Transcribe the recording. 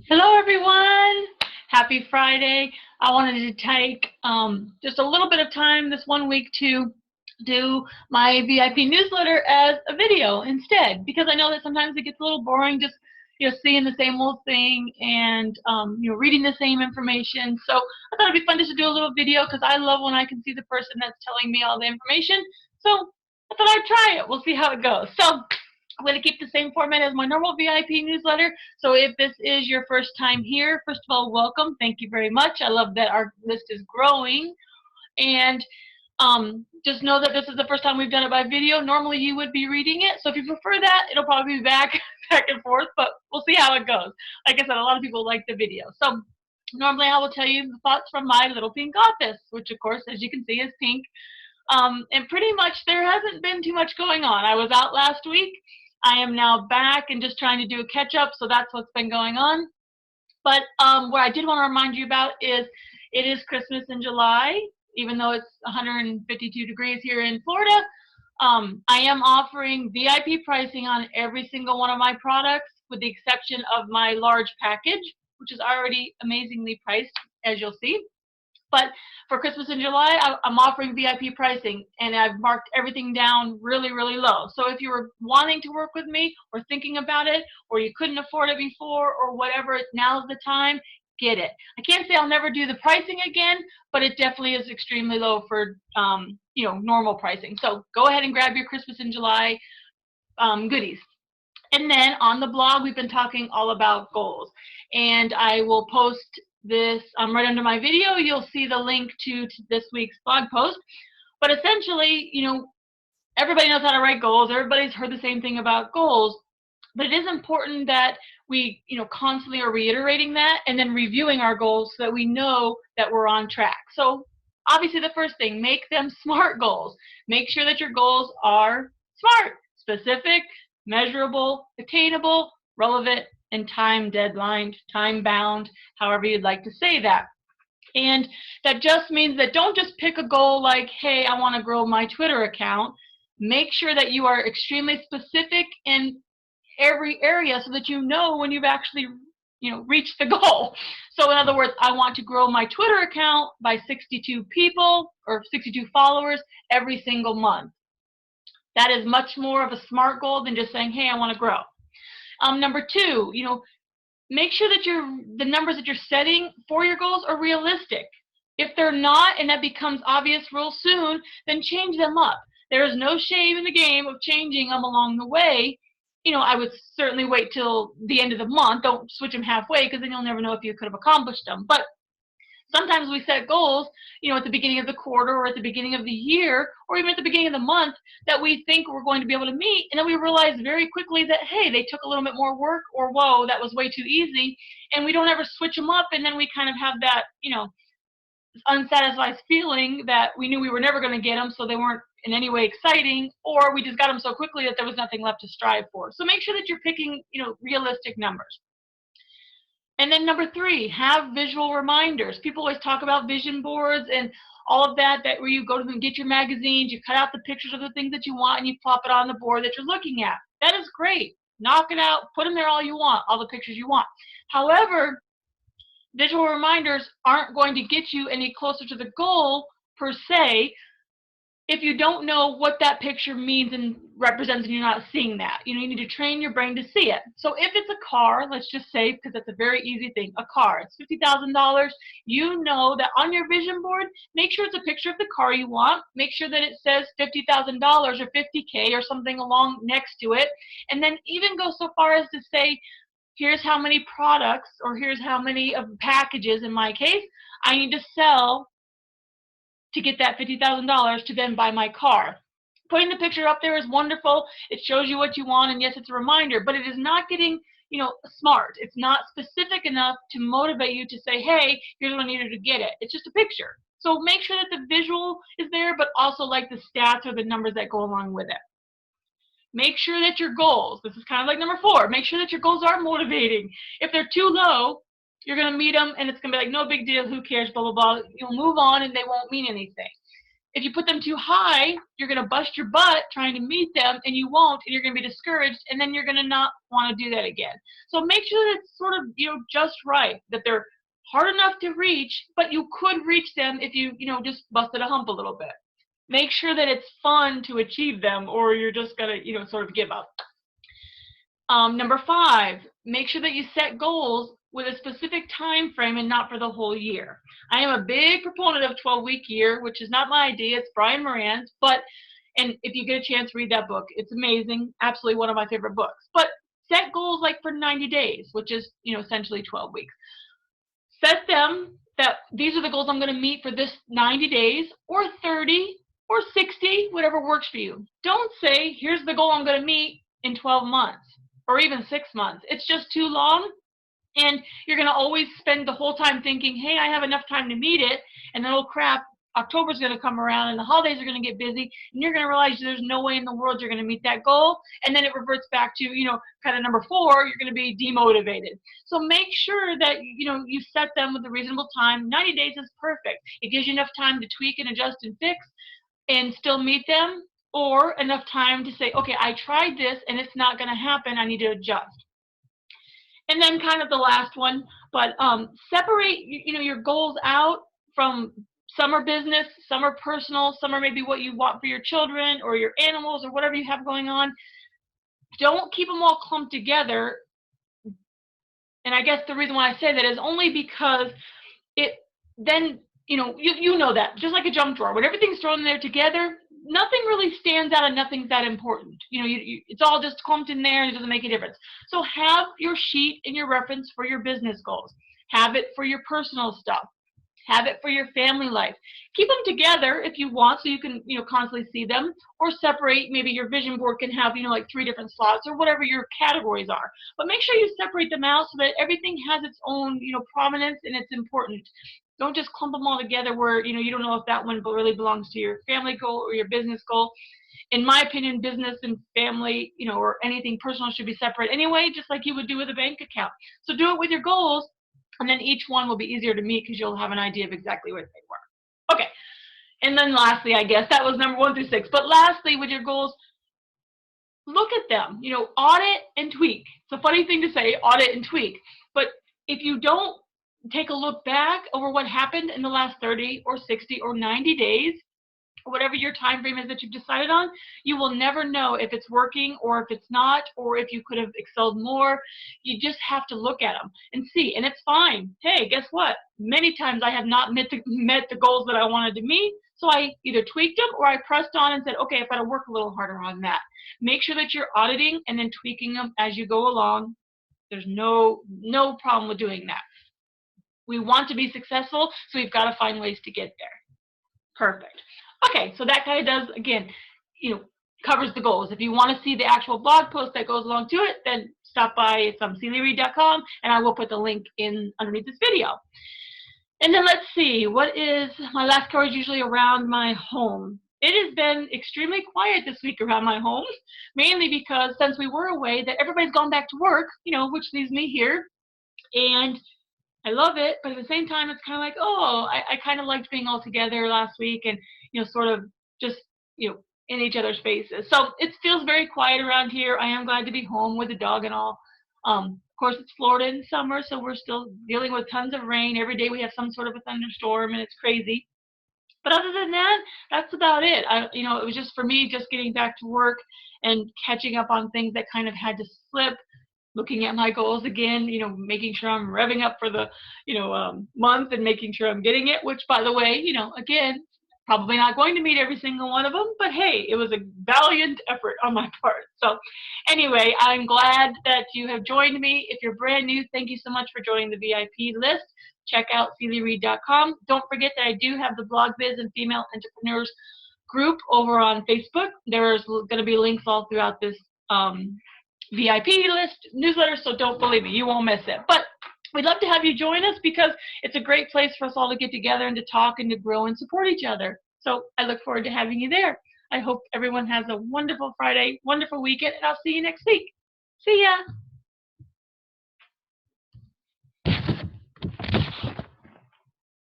Hello, everyone. Happy Friday. I wanted to take just a little bit of time this one week to do my VIP newsletter as a video instead, because I know that sometimes it gets a little boring just seeing the same old thing and reading the same information. So I thought it'd be fun just to do a little video because I love when I can see the person that's telling me all the information. So I thought I'd try it. We'll see how it goes. So I'm going to keep the same format as my normal VIP newsletter. So if this is your first time here, first of all, welcome. Thank you very much. I love that our list is growing. And just know that this is the first time we've done it by video. Normally you would be reading it. So if you prefer that, it'll probably be back and forth, but we'll see how it goes. Like I said, a lot of people like the video. So normally I will tell you the thoughts from my little pink office, which of course, as you can see, is pink. And pretty much there hasn't been too much going on. I was out last week. I am now back and just trying to do a catch up, so that's what's been going on. But what I did want to remind you about is it is Christmas in July, even though it's 152 degrees here in Florida. I am offering VIP pricing on every single one of my products, with the exception of my large package, which is already amazingly priced, as you'll see. But for Christmas in July, I'm offering VIP pricing, and I've marked everything down really, really low. So if you were wanting to work with me or thinking about it, or you couldn't afford it before or whatever, now's the time, get it. I can't say I'll never do the pricing again, but it definitely is extremely low for normal pricing. So go ahead and grab your Christmas in July goodies. And then on the blog, we've been talking all about goals. And I will post this right under my video. You'll see the link to this week's blog post. But essentially, everybody knows how to write goals. Everybody's heard the same thing about goals. But it is important that we, constantly are reiterating that and then reviewing our goals so that we know that we're on track. So obviously the first thing, make them SMART goals. Make sure that your goals are SMART, specific, measurable, attainable, relevant, and time deadline, time bound, however you'd like to say that. And that just means that don't just pick a goal like, hey, I want to grow my Twitter account. Make sure that you are extremely specific in every area so that you know when you've actually reached the goal. So in other words, I want to grow my Twitter account by 62 people or 62 followers every single month. That is much more of a SMART goal than just saying, hey, I want to grow. Number two, make sure that the numbers that you're setting for your goals are realistic. If they're not, and that becomes obvious real soon, then change them up. There is no shame in the game of changing them along the way. I would certainly wait till the end of the month. Don't switch them halfway, because then you'll never know if you could have accomplished them. But sometimes we set goals, at the beginning of the quarter or at the beginning of the year or even at the beginning of the month that we think we're going to be able to meet, and then we realize very quickly that, hey, they took a little bit more work, or whoa, that was way too easy, and we don't ever switch them up, and then we kind of have that, unsatisfied feeling that we knew we were never going to get them, so they weren't in any way exciting, or we just got them so quickly that there was nothing left to strive for. So make sure that you're picking, realistic numbers. And then number three, have visual reminders. People always talk about vision boards and all of that where you go to them, get your magazines, you cut out the pictures of the things that you want, and you plop it on the board that you're looking at. That is great. Knock it out. Put them there all you want, all the pictures you want. However, visual reminders aren't going to get you any closer to the goal per se if you don't know what that picture means and represents and you're not seeing that. You need to train your brain to see it. So if it's a car, let's just say, because that's a very easy thing, a car, it's $50,000, you know that on your vision board, make sure it's a picture of the car you want, make sure that it says $50,000 or 50K or something along next to it, and then even go so far as to say, here's how many products, or here's how many of packages, in my case, I need to sell to get that $50,000 to then buy my car. Putting the picture up there is wonderful. It shows you what you want, and yes, it's a reminder, but it is not getting, SMART. It's not specific enough to motivate you to say, hey, here's what I needed to get it. It's just a picture. So make sure that the visual is there, but also like the stats or the numbers that go along with it. Make sure that your goals, this is kind of like number four, make sure that your goals are motivating. If they're too low, you're going to meet them, and it's going to be like, no big deal, who cares, blah, blah, blah. You'll move on, and they won't mean anything. If you put them too high, you're going to bust your butt trying to meet them, and you won't, and you're going to be discouraged, and then you're going to not want to do that again. So make sure that it's sort of, just right, that they're hard enough to reach, but you could reach them if you, just busted a hump a little bit. Make sure that it's fun to achieve them, or you're just going to, sort of give up. Number 5, make sure that you set goals with a specific time frame and not for the whole year. I am a big proponent of 12-week year, which is not my idea. It's Brian Moran's, and if you get a chance, read that book. It's amazing. Absolutely one of my favorite books. But set goals like for 90 days, which is, essentially 12 weeks. Set them that these are the goals I'm going to meet for this 90 days, or 30, or 60, whatever works for you. Don't say, here's the goal I'm going to meet in 12 months, or even 6 months. It's just too long. And you're going to always spend the whole time thinking, hey, I have enough time to meet it. And then, oh, crap, October's going to come around and the holidays are going to get busy. And you're going to realize there's no way in the world you're going to meet that goal. And then it reverts back to, kind of number 4, you're going to be demotivated. So make sure that, you set them with a reasonable time. 90 days is perfect. It gives you enough time to tweak and adjust and fix and still meet them, or enough time to say, okay, I tried this and it's not going to happen. I need to adjust. And then kind of the last one, but separate, your goals out from some are business, some are personal, some are maybe what you want for your children or your animals or whatever you have going on. Don't keep them all clumped together. And I guess the reason why I say that is only because then, you know that, just like a junk drawer, when everything's thrown in there together, nothing really stands out and nothing's that important. It's all just clumped in there and it doesn't make a difference. So have your sheet and your reference for your business goals. Have it for your personal stuff. Have it for your family life. Keep them together if you want so you can, constantly see them, or separate. Maybe your vision board can have, like 3 different slots or whatever your categories are. But make sure you separate them out so that everything has its own, prominence and it's important. Don't just clump them all together where, you don't know if that one really belongs to your family goal or your business goal. In my opinion, business and family, or anything personal should be separate anyway, just like you would do with a bank account. So do it with your goals, and then each one will be easier to meet because you'll have an idea of exactly where they were. Okay. And then lastly, I guess that was number 1 through 6. But lastly, with your goals, look at them, audit and tweak. It's a funny thing to say, audit and tweak. But if you don't take a look back over what happened in the last 30 or 60 or 90 days, whatever your time frame is that you've decided on, you will never know if it's working or if it's not, or if you could have excelled more. You just have to look at them and see, and it's fine. Hey, guess what? Many times I have not met the goals that I wanted to meet, so I either tweaked them or I pressed on and said, okay, I've got to work a little harder on that. Make sure that you're auditing and then tweaking them as you go along. There's no problem with doing that. We want to be successful, so we've got to find ways to get there. Perfect. Okay, so that kind of does, again, covers the goals. If you want to see the actual blog post that goes along to it, then stop by. It's on CeliaReid.com, and I will put the link in underneath this video. And then let's see, what is my last coverage usually around my home? It has been extremely quiet this week around my home, mainly because since we were away, that everybody's gone back to work, which leaves me here, and I love it, but at the same time, it's kind of like, oh, I kind of liked being all together last week and, sort of just, in each other's faces. So it feels very quiet around here. I am glad to be home with the dog and all. Of course, it's Florida in summer, so we're still dealing with tons of rain. Every day we have some sort of a thunderstorm, and it's crazy. But other than that, that's about it. It was just for me, just getting back to work and catching up on things that kind of had to slip. Looking at my goals again, making sure I'm revving up for the, month and making sure I'm getting it, which, by the way, again, probably not going to meet every single one of them, but hey, it was a valiant effort on my part. So anyway, I'm glad that you have joined me. If you're brand new, thank you so much for joining the VIP list. Check out CeliaReid.com. Don't forget that I do have the Blog Biz and Female Entrepreneurs group over on Facebook. There's going to be links all throughout this VIP list newsletter, so don't believe me, you won't miss it. But we'd love to have you join us because it's a great place for us all to get together and to talk and to grow and support each other. So I look forward to having you there. I hope everyone has a wonderful Friday, wonderful weekend, and I'll see you next week. See ya.